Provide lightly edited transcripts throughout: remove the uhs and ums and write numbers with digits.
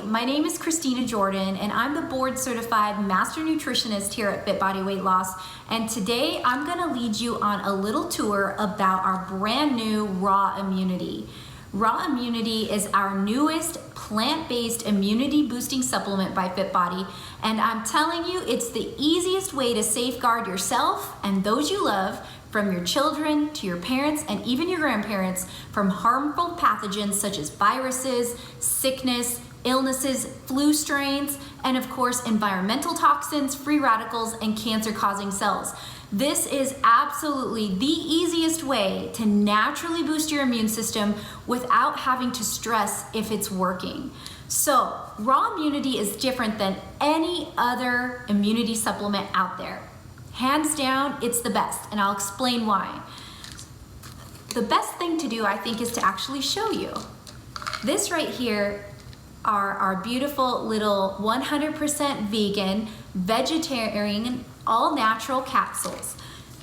my name is Christina Jordan and I'm the board certified master nutritionist here at Fit Body Weight Loss, and today I'm going to lead you on a little tour about our brand new Raw Immunity. Raw Immunity is our newest plant-based immunity boosting supplement by Fit Body, and I'm telling you, it's the easiest way to safeguard yourself and those you love, from your children to your parents and even your grandparents, from harmful pathogens such as viruses, sickness, illnesses, flu strains, and of course environmental toxins, free radicals, and cancer-causing cells. This is absolutely the easiest way to naturally boost your immune system without having to stress if it's working. So, Raw Immunity is different than any other immunity supplement out there. Hands down, it's the best, and I'll explain why. The best thing to do, I think, is to actually show you. This right here are our beautiful little 100% vegan, vegetarian, all-natural capsules.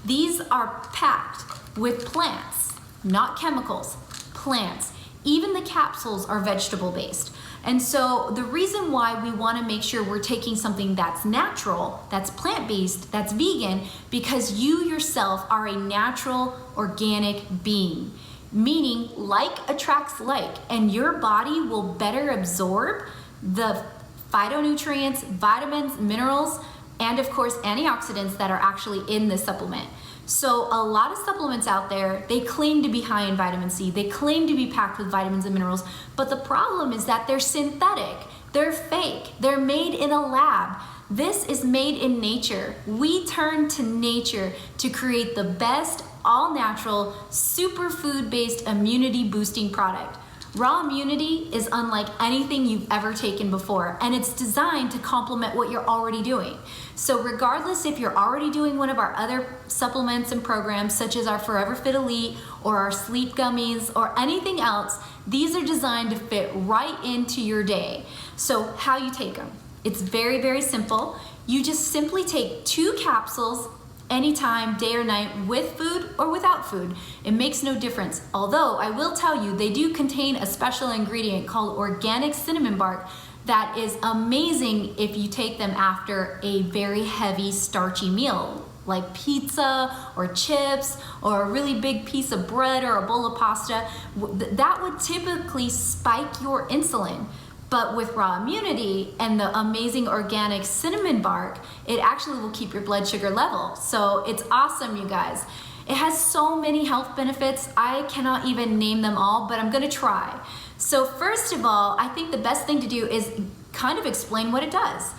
These are packed with plants, not chemicals, plants. Even the capsules are vegetable-based. And so the reason why we want to make sure we're taking something that's natural, that's plant-based, that's vegan, because you yourself are a natural, organic being. Meaning, like attracts like, and your body will better absorb the phytonutrients, vitamins, minerals, and of course antioxidants that are actually in this supplement. So a lot of supplements out there, they claim to be high in vitamin C, they claim to be packed with vitamins and minerals, but the problem is that they're synthetic, they're fake, they're made in a lab. This is made in nature. We turn to nature to create the best, all-natural, superfood-based immunity boosting product. Raw Immunity is unlike anything you've ever taken before, and it's designed to complement what you're already doing. So regardless if you're already doing one of our other supplements and programs, such as our Forever Fit Elite or our sleep gummies or anything else, these are designed to fit right into your day. So how you take them? It's very, very simple. You just simply take 2 capsules anytime, day or night, with food or without food. It makes no difference. Although I will tell you, they do contain a special ingredient called organic cinnamon bark that is amazing if you take them after a very heavy starchy meal, like pizza or chips or a really big piece of bread or a bowl of pasta. That would typically spike your insulin. But with Raw Immunity and the amazing organic cinnamon bark, it actually will keep your blood sugar level. So it's awesome, you guys. It has so many health benefits. I cannot even name them all, but I'm gonna try. So first of all, I think the best thing to do is kind of explain what it does.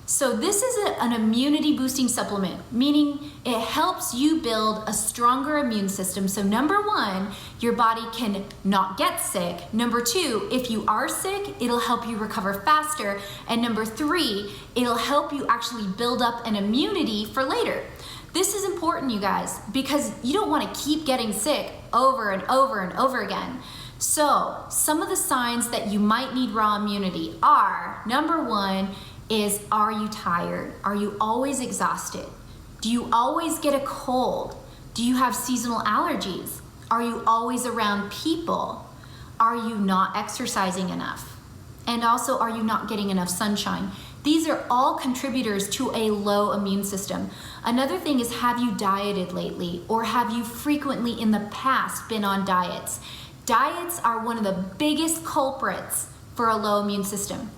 So this is an immunity boosting supplement, meaning it helps you build a stronger immune system. So number 1, your body can not get sick. Number 2, if you are sick, it'll help you recover faster. And number 3, it'll help you actually build up an immunity for later. This is important, you guys, because you don't want to keep getting sick over and over and over again. So some of the signs that you might need Raw Immunity are, number 1, is, are you tired? Are you always exhausted? Do you always get a cold? Do you have seasonal allergies? Are you always around people? Are you not exercising enough? And also, are you not getting enough sunshine? These are all contributors to a low immune system. Another thing is, have you dieted lately? Or have you frequently in the past been on diets? Diets are one of the biggest culprits for a low immune system.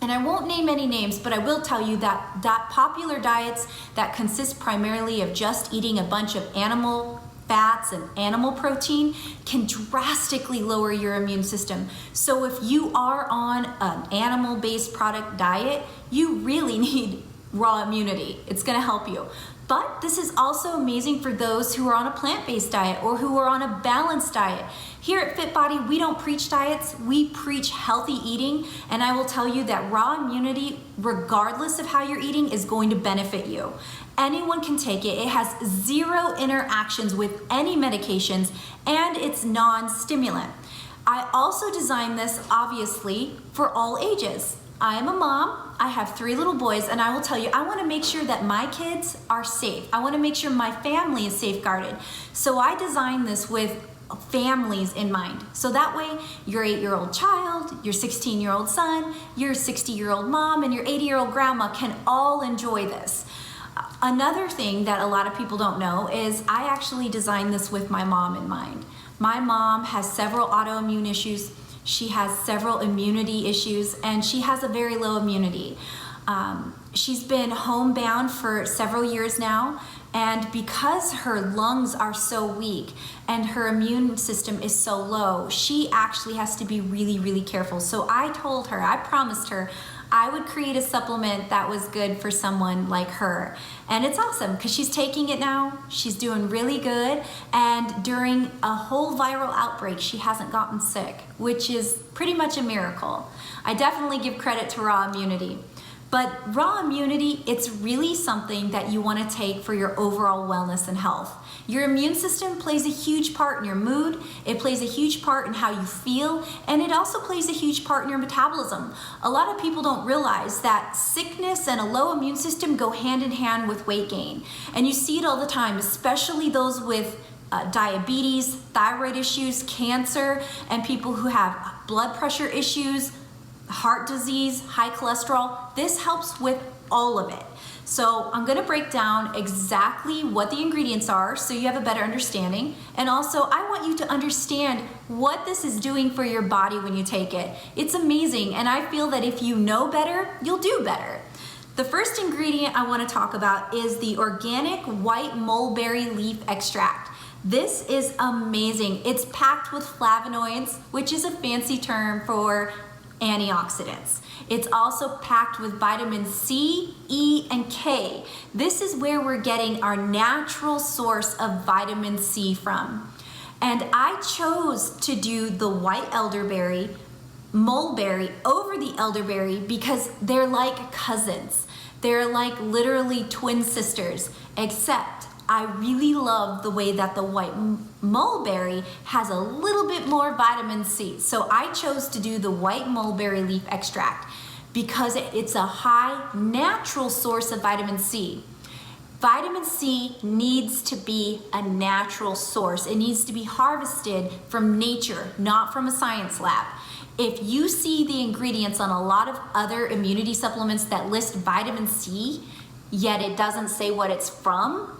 And I won't name any names, but I will tell you that popular diets that consist primarily of just eating a bunch of animal fats and animal protein can drastically lower your immune system. So if you are on an animal-based product diet, you really need Raw Immunity. It's gonna help you. But this is also amazing for those who are on a plant-based diet or who are on a balanced diet. Here at Fit Body, we don't preach diets, we preach healthy eating, and I will tell you that Raw Immunity, regardless of how you're eating, is going to benefit you. Anyone can take it. It has 0 interactions with any medications, and it's non-stimulant. I also designed this, obviously, for all ages. I am a mom, I have 3 little boys, and I will tell you, I wanna make sure that my kids are safe. I wanna make sure my family is safeguarded. So I designed this with families in mind. So that way your 8-year-old child, your 16-year-old son, your 60-year-old mom, and your 80-year-old grandma can all enjoy this. Another thing that a lot of people don't know is I actually designed this with my mom in mind. My mom has several autoimmune issues. She has several immunity issues, and she has a very low immunity. She's been homebound for several years now, and because her lungs are so weak and her immune system is so low, she actually has to be really, really careful. So I told her, I promised her, I would create a supplement that was good for someone like her. And it's awesome because she's taking it now. She's doing really good. And during a whole viral outbreak, she hasn't gotten sick, which is pretty much a miracle. I definitely give credit to Raw Immunity. But Raw Immunity, it's really something that you want to take for your overall wellness and health. Your immune system plays a huge part in your mood, it plays a huge part in how you feel, and it also plays a huge part in your metabolism. A lot of people don't realize that sickness and a low immune system go hand in hand with weight gain. And you see it all the time, especially those with diabetes, thyroid issues, cancer, and people who have blood pressure issues, heart disease, high cholesterol. This helps with all of it. So I'm gonna break down exactly what the ingredients are so you have a better understanding. And also I want you to understand what this is doing for your body when you take it. It's amazing, and I feel that if you know better, you'll do better. The first ingredient I wanna talk about is the organic white mulberry leaf extract. This is amazing. It's packed with flavonoids, which is a fancy term for antioxidants. It's also packed with vitamin C, E, and K. This is where we're getting our natural source of vitamin C from. And I chose to do the white elderberry, mulberry over the elderberry because they're like cousins. They're like literally twin sisters, except I really love the way that the white mulberry has a little bit more vitamin C. So I chose to do the white mulberry leaf extract because it's a high natural source of vitamin C. Vitamin C needs to be a natural source. It needs to be harvested from nature, not from a science lab. If you see the ingredients on a lot of other immunity supplements that list vitamin C, yet it doesn't say what it's from,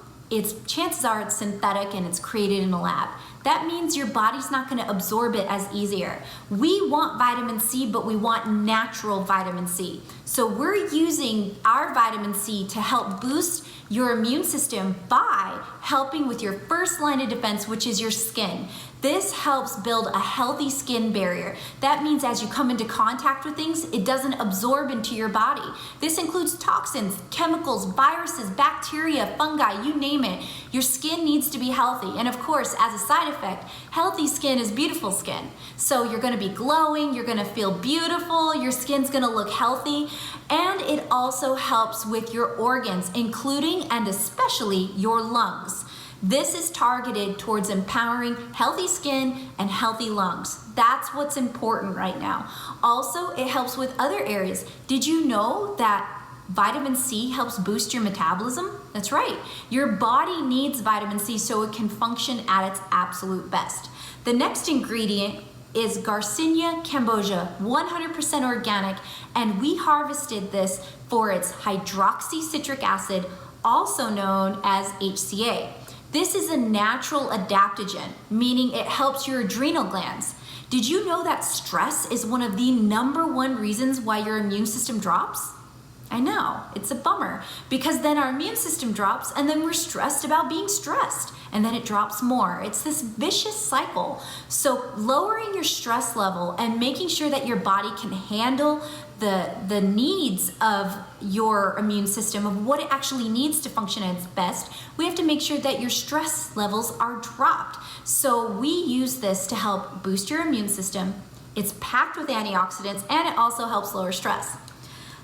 chances are it's synthetic and it's created in a lab. That means your body's not gonna absorb it as easier. We want vitamin C, but we want natural vitamin C. So we're using our vitamin C to help boost your immune system by helping with your first line of defense, which is your skin. This helps build a healthy skin barrier. That means as you come into contact with things, it doesn't absorb into your body. This includes toxins, chemicals, viruses, bacteria, fungi, you name it. Your skin needs to be healthy. And of course, as a side effect, healthy skin is beautiful skin. So you're gonna be glowing, you're gonna feel beautiful, your skin's gonna look healthy, and it also helps with your organs, including and especially your lungs. This is targeted towards empowering healthy skin and healthy lungs. That's what's important right now. Also, it helps with other areas. Did you know that vitamin C helps boost your metabolism? That's right. Your body needs vitamin C so it can function at its absolute best. The next ingredient is Garcinia cambogia, 100% organic, and we harvested this for its hydroxycitric acid, also known as HCA. This is a natural adaptogen, meaning it helps your adrenal glands. Did you know that stress is one of the #1 reasons why your immune system drops? I know, it's a bummer, because then our immune system drops and then we're stressed about being stressed, and then it drops more. It's this vicious cycle. So lowering your stress level and making sure that your body can handle the needs of your immune system, of what it actually needs to function at its best, we have to make sure that your stress levels are dropped. So we use this to help boost your immune system. It's packed with antioxidants, and it also helps lower stress.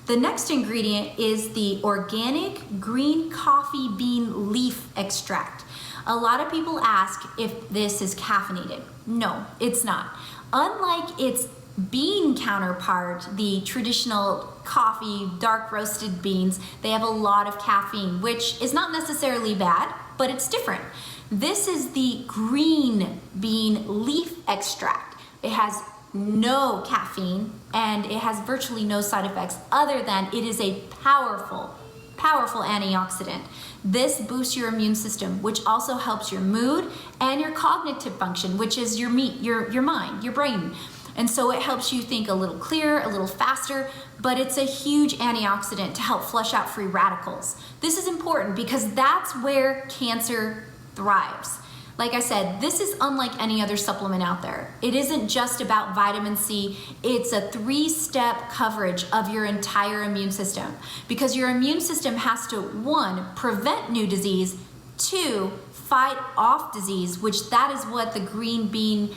The next ingredient is the organic green coffee bean leaf extract. A lot of people ask if this is caffeinated. No, it's not. Unlike its bean counterpart, the traditional coffee, dark roasted beans, they have a lot of caffeine, which is not necessarily bad, but it's different. This is the green bean leaf extract. It has no caffeine and it has virtually no side effects other than it is a powerful antioxidant. This boosts your immune system, which also helps your mood and your cognitive function, which is your mind, your brain. And so it helps you think a little clearer, a little faster, but it's a huge antioxidant to help flush out free radicals. This is important because that's where cancer thrives. Like I said, this is unlike any other supplement out there. It isn't just about vitamin C, it's a 3-step coverage of your entire immune system. Because your immune system has to, 1, prevent new disease, 2, fight off disease, which that is what the green bean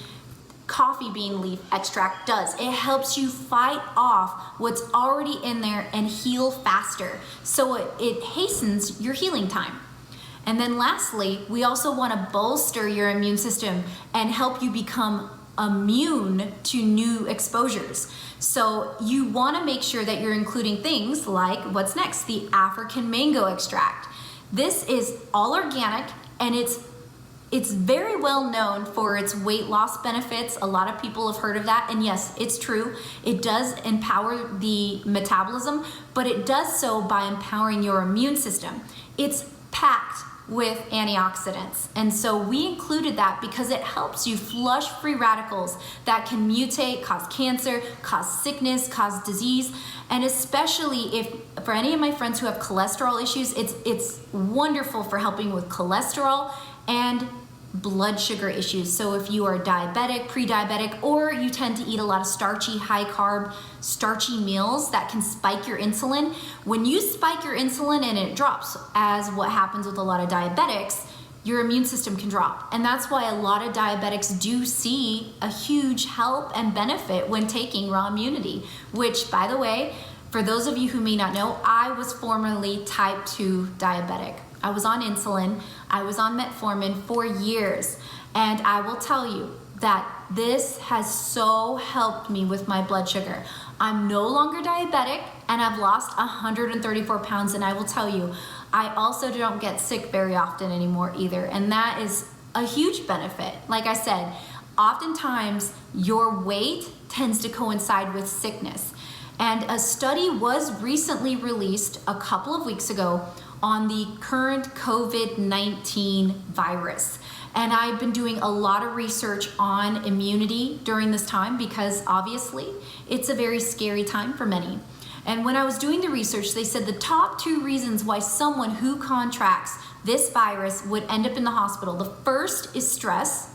coffee bean leaf extract does. It helps you fight off what's already in there and heal faster. So it hastens your healing time. And then lastly, we also want to bolster your immune system and help you become immune to new exposures. So you want to make sure that you're including things like, what's next? The African mango extract. This is all organic and it's very well known for its weight loss benefits. A lot of people have heard of that, and yes, it's true. It does empower the metabolism, but it does so by empowering your immune system. It's packed with antioxidants, and so we included that because it helps you flush free radicals that can mutate, cause cancer, cause sickness, cause disease, and especially if for any of my friends who have cholesterol issues, it's wonderful for helping with cholesterol and blood sugar issues. So if you are diabetic, pre-diabetic, or you tend to eat a lot of starchy, high carb, starchy meals that can spike your insulin, when you spike your insulin and it drops, as what happens with a lot of diabetics, your immune system can drop. And that's why a lot of diabetics do see a huge help and benefit when taking Raw Immunity, which, by the way, for those of you who may not know, I was formerly type 2 diabetic. I was on insulin, I was on metformin for years, and I will tell you that this has so helped me with my blood sugar. I'm no longer diabetic and I've lost 134 pounds, and I will tell you, I also don't get sick very often anymore either, and that is a huge benefit. Like I said, oftentimes your weight tends to coincide with sickness, and a study was recently released a couple of weeks ago on the current COVID-19 virus. And I've been doing a lot of research on immunity during this time because obviously it's a very scary time for many. And when I was doing the research, they said the top 2 reasons why someone who contracts this virus would end up in the hospital. The first is stress.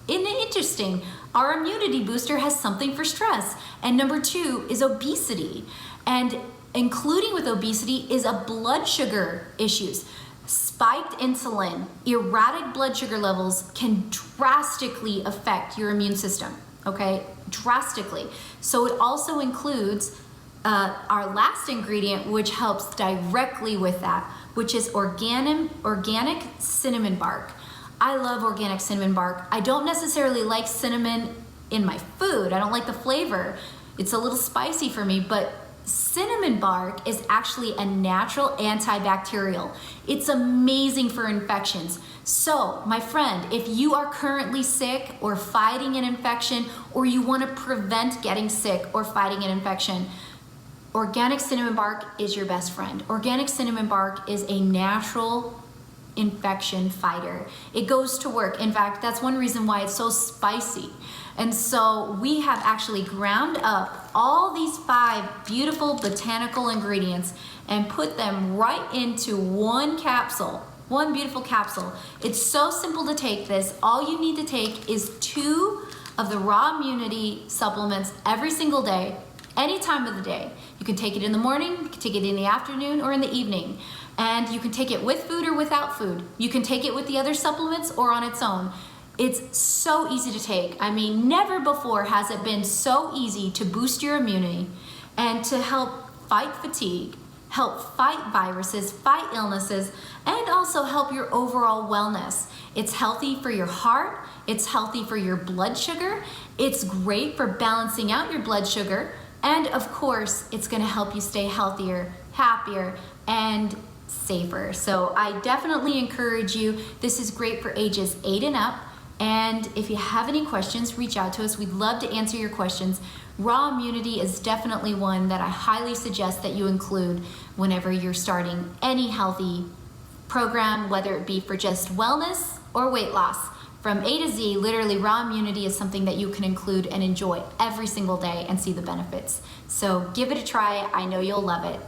Isn't it interesting? Our immunity booster has something for stress. And number 2 is obesity. And including with obesity is a blood sugar issues. Spiked insulin, erratic blood sugar levels can drastically affect your immune system, okay? Drastically. So it also includes our last ingredient, which helps directly with that, which is organic cinnamon bark. I love organic cinnamon bark. I don't necessarily like cinnamon in my food. I don't like the flavor. It's a little spicy for me, but cinnamon bark is actually a natural antibacterial. It's amazing for infections. So, my friend, if you are currently sick or fighting an infection, or you want to prevent getting sick or fighting an infection, organic cinnamon bark is your best friend. Organic cinnamon bark is a natural infection fighter. It goes to work. In fact, that's one reason why it's so spicy. And so we have actually ground up all these 5 beautiful botanical ingredients and put them right into one capsule, one beautiful capsule. It's so simple to take this. All you need to take is 2 of the Raw Immunity supplements every single day, any time of the day. You can take it in the morning, you can take it in the afternoon or in the evening. And you can take it with food or without food. You can take it with the other supplements or on its own. It's so easy to take. I mean, never before has it been so easy to boost your immunity and to help fight fatigue, help fight viruses, fight illnesses, and also help your overall wellness. It's healthy for your heart, it's healthy for your blood sugar, it's great for balancing out your blood sugar, and of course, it's gonna help you stay healthier, happier, and safer. So I definitely encourage you. This is great for ages 8 and up. And if you have any questions, reach out to us. We'd love to answer your questions. Raw Immunity is definitely one that I highly suggest that you include whenever you're starting any healthy program, whether it be for just wellness or weight loss. From A to Z, literally Raw Immunity is something that you can include and enjoy every single day and see the benefits. So give it a try. I know you'll love it.